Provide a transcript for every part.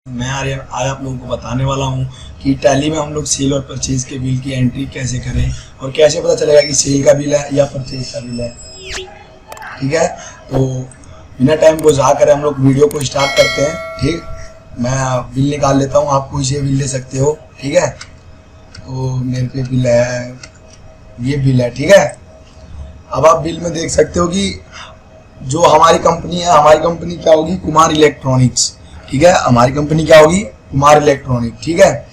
मैं आज आप लोगों को बताने वाला हूं कि टैली में हम लोग सेल और परचेज के बिल की एंट्री कैसे करें और कैसे पता चलेगा कि सेल का बिल है या परचेज का बिल है। ठीक है, तो बिना टाइम को ज़ाया करे हम लोग वीडियो को स्टार्ट करते हैं। ठीक, मैं बिल निकाल लेता हूं, आप कोई से बिल ले सकते हो। ठीक है, तो मेरे पे बिल है, ये बिल है। ठीक है, अब आप बिल में देख सकते हो कि जो हमारी कंपनी है, हमारी कंपनी क्या होगी, कुमार इलेक्ट्रॉनिक्स। ठीक है, हमारी कंपनी क्या होगी, कुमार इलेक्ट्रॉनिक। ठीक है,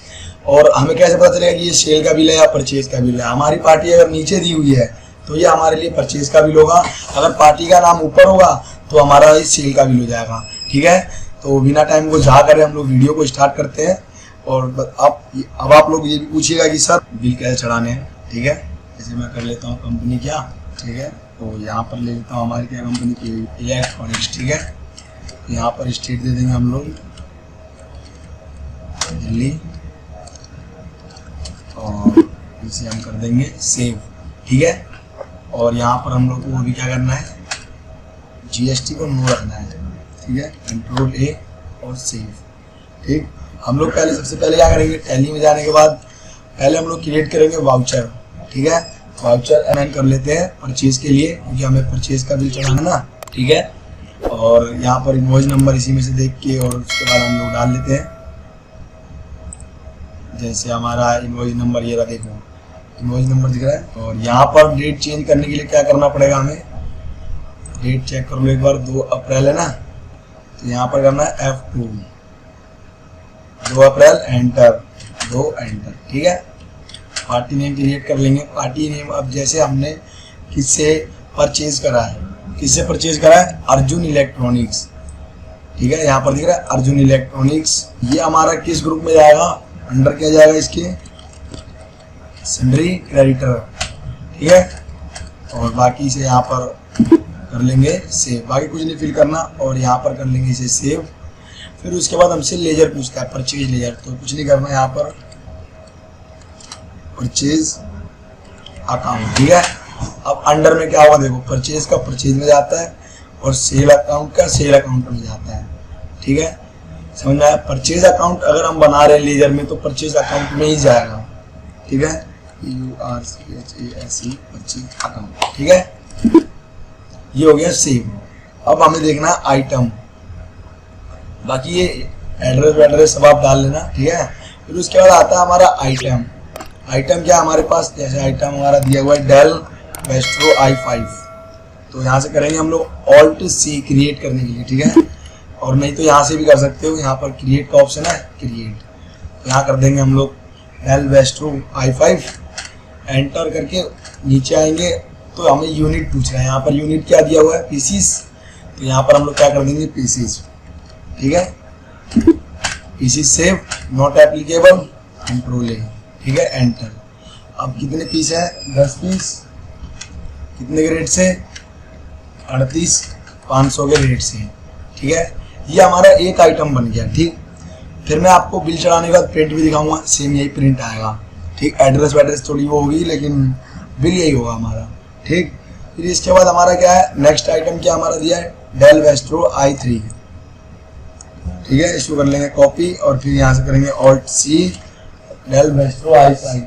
और हमें कैसे पता चलेगा कि ये सेल का बिल है या परचेज का बिल है। हमारी पार्टी अगर नीचे दी हुई है तो ये हमारे लिए परचेज का बिल होगा, अगर पार्टी का नाम ऊपर होगा तो हमारा ये सेल का बिल हो जाएगा। ठीक है, तो बिना टाइम को ज़ाया करें हम लोग वीडियो को स्टार्ट करते हैं। और अब आप लोग ये भी पूछिएगा कि सर बिल कैसे चढ़ाने हैं। ठीक है, जैसे मैं कर लेता हूँ कंपनी क्या। ठीक है, तो यहाँ पर ले लेता हूँ हमारी क्या कंपनी की, इलेक्ट्रॉनिक्स। ठीक है, यहाँ पर स्टेट दे देंगे हम लोग दिल्ली और इसे हम कर देंगे सेव। ठीक है, और यहाँ पर हम लोग को वो भी क्या करना है, जीएसटी को नो रखना है। ठीक है, कंट्रोल ए और सेव। ठीक, हम लोग पहले सबसे पहले क्या करेंगे, टैली में जाने के बाद पहले हम लोग क्रिएट करेंगे वाउचर। ठीक है, वाउचर अनाइन कर लेते हैं परचेज के लिए, क्योंकि हमें परचेज का बिल चढ़ाना ना। ठीक है, और यहाँ पर इनवॉइस नंबर इसी में से देख के और उसके बाद हम लोग डाल लेते हैं। जैसे हमारा इनवॉइस नंबर ये रहा, देखो इनवॉइस नंबर दिख रहा है। और यहाँ पर डेट चेंज करने के लिए क्या करना पड़ेगा, हमें डेट चेक कर लो एक बार, 2 अप्रैल है ना, तो यहाँ पर करना है F2, 2 अप्रैल एंटर, 2 एंटर। ठीक है, पार्टी नेम क्रिएट कर लेंगे। पार्टी नेम अब जैसे हमने किससे परचेज करा है, किससे परचेज करा है, अर्जुन इलेक्ट्रॉनिक्स। ठीक है, यहाँ पर दिख रहा है अर्जुन इलेक्ट्रॉनिक्स। ये हमारा किस ग्रुप में जाएगा, अंडर क्या जाएगा इसके, सन्ड्री क्रेडिटर। ठीक है, और बाकी से यहाँ पर कर लेंगे सेव, बाकी कुछ नहीं फिल करना, और यहाँ पर कर लेंगे इसे सेव। फिर उसके बाद हमसे लेजर पूछता है, परचेज लेजर, तो कुछ नहीं करना, यहाँ पर परचेज अकाउंट। ठीक है, अब अंडर में क्या होगा, देखो परचेज का परचेज में जाता है और सेल अकाउंट का सेल अकाउंट में जाता है। ठीक है, समझ में आया। परचेज अकाउंट अगर हम बना रहे हैं लेजर में तो परचेज अकाउंट में ही जाएगा। ठीक है, URCHASE परचेज अकाउंट। ठीक है, ये हो गया सेव। अब हमें देखना है आइटम, बाकी ये एड्रेस सब आप डाल लेना। ठीक है, फिर उसके बाद आता है हमारा आइटम। आइटम क्या हमारे पास, जैसे आइटम हमारा दिया हुआ है डेल वेस्ट्रो i5, तो यहाँ से करेंगे हम लोग Alt+C क्रिएट करने के लिए। ठीक है, और नहीं तो यहाँ से भी कर सकते हो, यहाँ पर क्रिएट का ऑप्शन है, क्रिएट, तो यहाँ कर देंगे हम लोग डेल वेस्ट्रो i5, एंटर करके नीचे आएंगे तो हमें यूनिट पूछ रहा है। यहाँ पर यूनिट क्या दिया हुआ है, पीसीस, तो यहाँ पर हम लोग क्या कर देंगे, पीसीस। ठीक है, pieces save, not applicable, control A. ठीक है, एंटर। अब कितने पीस है, 10 पीस, कितने के रेट से, 38,500 के रेट से। ठीक है, ये हमारा एक आइटम बन गया। ठीक, फिर मैं आपको बिल चढ़ाने के बाद प्रिंट भी दिखाऊंगा, सेम यही प्रिंट आएगा। ठीक, एड्रेस वैड्रेस थोड़ी वो होगी लेकिन बिल यही होगा हमारा। ठीक, फिर इसके बाद हमारा क्या है, नेक्स्ट आइटम क्या हमारा दिया है, डेल वेस्ट्रो i3। ठीक है, इसको कर लेंगे कॉपी और फिर यहाँ से करेंगे Alt+C del vostro i5,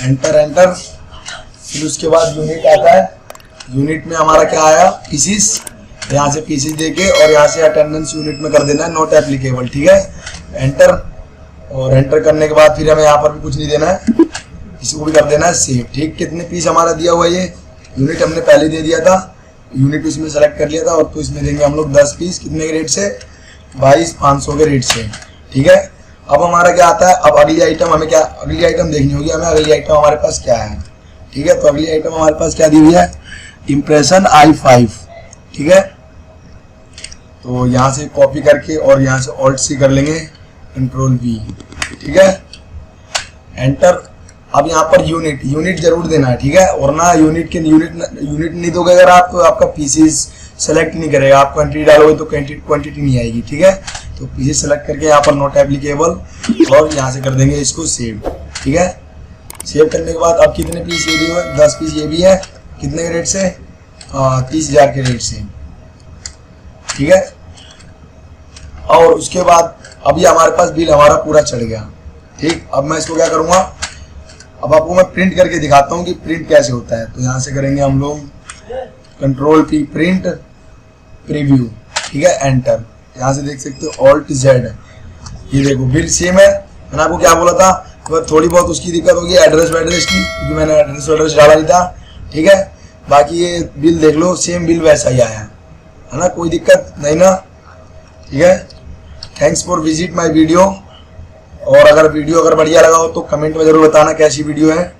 enter enter. फिर उसके बाद यूनिट आता है, यूनिट में हमारा क्या आया, पीसीस, यहाँ से पीसीस देके और यहाँ से अटेंडेंस यूनिट में कर देना है नॉट एप्लीकेबल। ठीक है, एंटर, और एंटर करने के बाद फिर हमें यहाँ पर भी कुछ नहीं देना है, इसको भी कर देना है सेव। ठीक, कितने पीस हमारा दिया हुआ है, ये यूनिट हमने पहले दे दिया था, यूनिट इसमें सेलेक्ट कर लिया था, और तो इसमें देंगे हम लोग 10 पीस, कितने के रेट से, 22,500 के रेट से। ठीक है, अब हमारा क्या आता है, अब अगली आइटम हमें क्या, अगली आइटम देखनी होगी हमें, अगली आइटम हमारे पास क्या है। ठीक है, तो अगली आइटम हमारे पास क्या दी हुई है, इम्प्रेशन i5। ठीक है, तो यहाँ से कॉपी करके और यहाँ से Alt+C कर लेंगे, कंट्रोल V। ठीक है, एंटर। अब यहाँ पर यूनिट जरूर देना है। ठीक है, और ना यूनिट नहीं दोगे अगर आप, तो आपका पीसीस सेलेक्ट नहीं करेगा, आप क्वांटिटी डालोगे तो क्वांटिटी नहीं आएगी। ठीक है, तो पीसीस सेलेक्ट करके यहाँ पर नॉट एप्लीकेबल, और यहाँ से कर देंगे इसको सेव। ठीक है, सेव करने के बाद अब कितने पीस ये दिए हुए, 10 पीस ये भी है, कितने के रेट से, 30,000 के रेट से। ठीक है। और उसके बाद अभी हमारे पास बिल हमारा पूरा चढ़ गया, ठीक। अब मैं इसको क्या करूँगा, अब आपको मैं प्रिंट करके दिखाता हूँ कि प्रिंट कैसे होता है। तो यहाँ से करेंगे हम लोग कंट्रोल P प्रिंट प्रीव्यू, ठीक है, एंटर। यहाँ से देख सकते हो Alt Z, ये देखो बिल सेम है। मैंने आपको क्या बोला था, तो थोड़ी बहुत उसकी दिक्कत होगी एड्रेस वैड्रेस की, क्योंकि मैंने एड्रेस वैड्रेस डाला नहीं था, ठीक है। बाकी ये बिल देख लो, सेम बिल वैसा ही आया है ना, कोई दिक्कत नहीं ना, ठीक है। Thanks for visit my video. और अगर वीडियो बढ़िया लगा हो तो कमेंट में जरूर बताना कैसी वीडियो है।